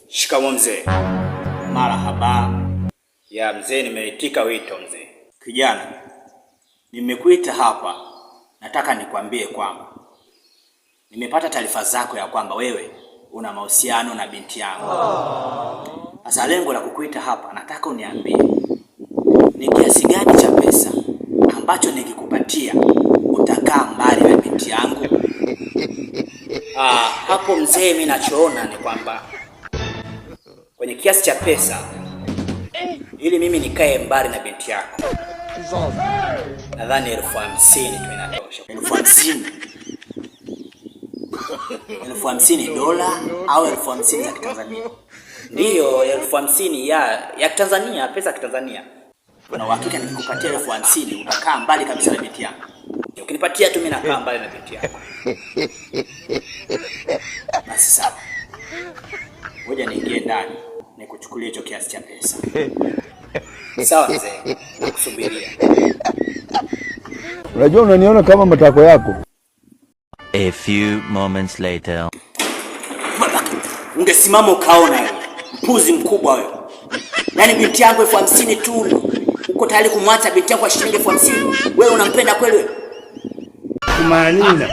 Shikamoo mzee. Marahaba. Ya mzee, nimeitika wito mzee. Kijana, nimekuita hapa. Nataka nikwambie kwamba nimepata taarifa zako ya kwamba wewe una mahusiano na binti yangu. Sasa lengo la kukuita hapa, nataka uniambie ni kiasi gani cha pesa ambacho nikikupatia utakaa mbali na binti yangu. Hapo mzee, mimi nachoona ni kwamba kwenye kiasi cha pesa ili mimi nikae mbali na binti yako, nadhani 50,000 tu inatosha. 50,000? 50,000 dola au 50,000 za Kitanzania? Ndiyo, 50,000 ya Tanzania, pesa ya Kitanzania. Kuna uhakika nikikupatia 50,000 utakaa mbali kabisa na binti yangu? Ukinipatia tu mimi nakaa mbali na binti yako. Basi sawa. Ngoja niingie ndani nikuchukulie hicho kiasi cha pesa. Sawa mzee, nakusubiria. Unajua unaniona kama matako yako. A few moments later. Ungesimama ukaona wewe. Mpuzi mkubwa wewe. Yaani binti yangu 50,000 tu. Uko tayari kumwacha binti yako kwa shilingi 50,000? Wewe unampenda kweli wewe? Kumaanisha